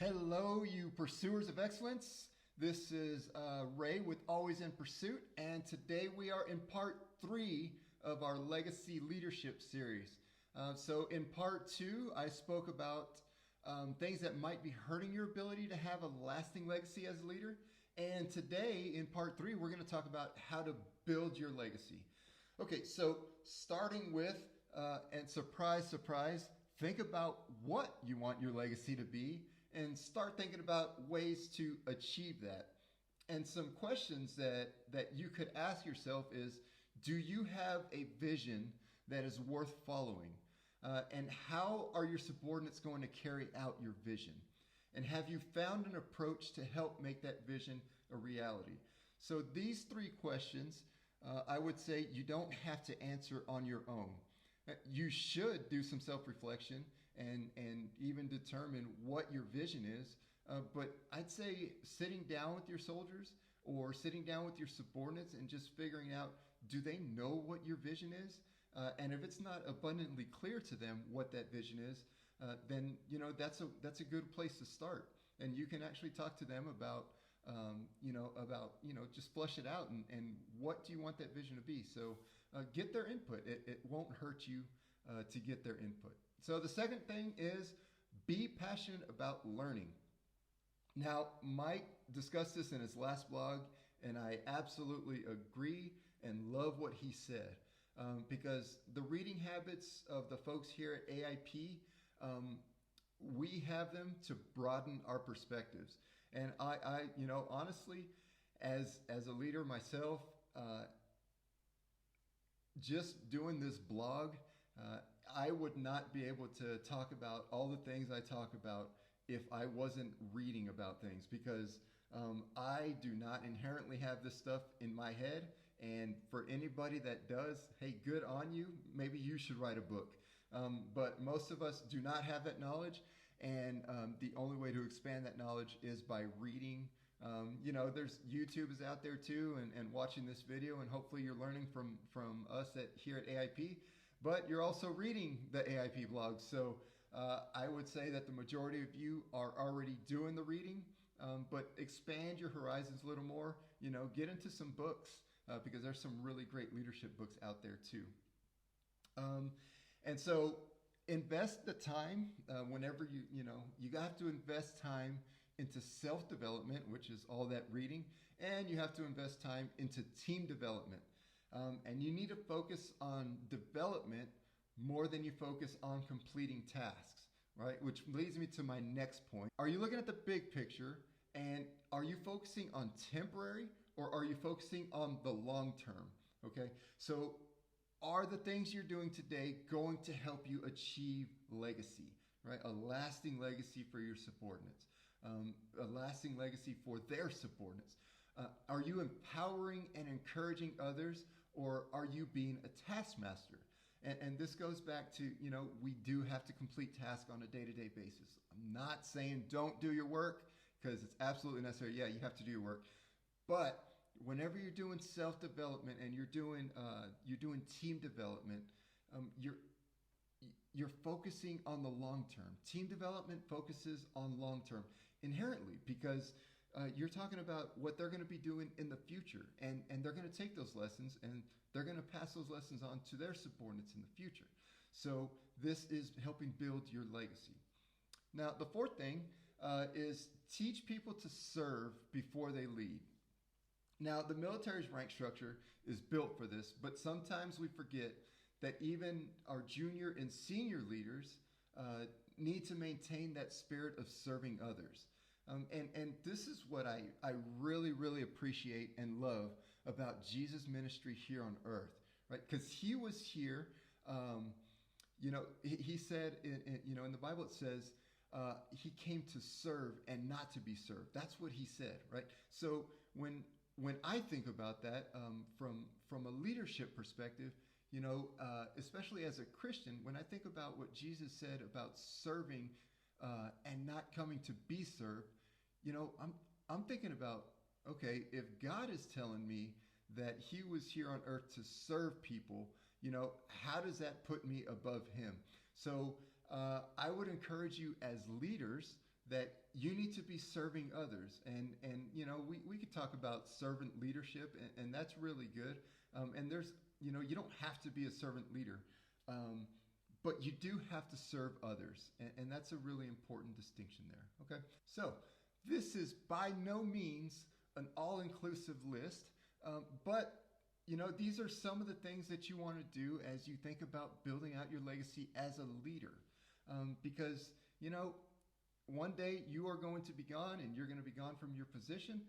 Hello, you pursuers of excellence. This is Ray with Always in Pursuit, and today we are in part 3 of our Legacy Leadership series. So, in part 2, I spoke about things that might be hurting your ability to have a lasting legacy as a leader. And today, in part 3, we're going to talk about how to build your legacy. Okay, so starting with, and surprise, surprise, think about what you want your legacy to be and start thinking about ways to achieve that. And some questions that you could ask yourself is, do you have a vision that is worth following? And how are your subordinates going to carry out your vision? And have you found an approach to help make that vision a reality? So these 3 questions, I would say you don't have to answer on your own. You should do some self-reflection and even determine what your vision is. But I'd say sitting down with your soldiers or sitting down with your subordinates and just figuring out, do they know what your vision is? And if it's not abundantly clear to them what that vision is, then that's a good place to start. And you can actually talk to them about just flush it out and what do you want that vision to be. So get their input. It won't hurt you to get their input. So the second thing is be passionate about learning. Now, Mike discussed this in his last blog, and I absolutely agree and love what he said. Because the reading habits of the folks here at AIP, we have them to broaden our perspectives. And I honestly, as a leader myself, just doing this blog, I would not be able to talk about all the things I talk about if I wasn't reading about things, because I do not inherently have this stuff in my head. And for anybody that does, hey, good on you. Maybe you should write a book. But most of us do not have that knowledge. And the only way to expand that knowledge is by reading. There's YouTube is out there too, and watching this video, and hopefully you're learning from us here at AIP. But you're also reading the AIP blogs. So I would say that the majority of you are already doing the reading, but expand your horizons a little more. Get into some books because there's some really great leadership books out there too. And so invest the time whenever you have to invest time into self-development, which is all that reading, and you have to invest time into team development. And you need to focus on development more than you focus on completing tasks, right? Which leads me to my next point. Are you looking at the big picture, and are you focusing on temporary, or are you focusing on the long term? Okay, so are the things you're doing today going to help you achieve legacy, right? A lasting legacy for your subordinates, a lasting legacy for their subordinates. Are you empowering and encouraging others, or are you being a taskmaster? And this goes back to, we do have to complete tasks on a day-to-day basis. I'm not saying don't do your work, because it's absolutely necessary. Yeah, you have to do your work. But whenever you're doing self-development and you're doing team development, you're focusing on the long term. Team development focuses on long term inherently, because you're talking about what they're going to be doing in the future, and they're going to take those lessons and they're going to pass those lessons on to their subordinates in the future. So this is helping build your legacy. Now, the fourth thing is teach people to serve before they lead. Now, the military's rank structure is built for this, but sometimes we forget that even our junior and senior leaders need to maintain that spirit of serving others. And this is what I really, really appreciate and love about Jesus' ministry here on earth, right? Because he was here, he said, in the Bible it says, he came to serve and not to be served. That's what he said, right? So when I think about that from a leadership perspective, especially as a Christian, when I think about what Jesus said about serving and not coming to be served, I'm thinking about, okay, if God is telling me that he was here on earth to serve people, how does that put me above him? So I would encourage you as leaders that you need to be serving others. And you know, we could talk about servant leadership, and that's really good. And there's, you know, you don't have to be a servant leader, but you do have to serve others. And that's a really important distinction there. Okay. So this is by no means an all inclusive list, but you know, these are some of the things that you want to do as you think about building out your legacy as a leader. Because, you know, one day you are going to be gone and you're going to be gone from your position.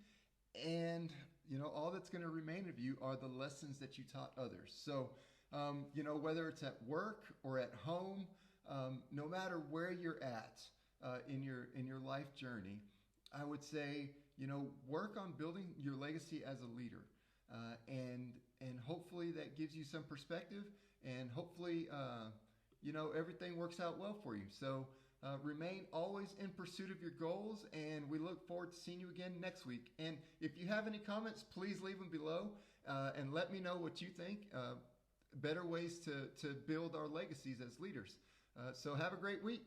And, you know, all that's going to remain of you are the lessons that you taught others. So, you know, whether it's at work or at home, no matter where you're at in your life journey, I would say, you know, work on building your legacy as a leader. And hopefully that gives you some perspective, and hopefully, you know, everything works out well for you. So remain always in pursuit of your goals, and we look forward to seeing you again next week. And if you have any comments, please leave them below and let me know what you think. Better ways to build our legacies as leaders. So have a great week.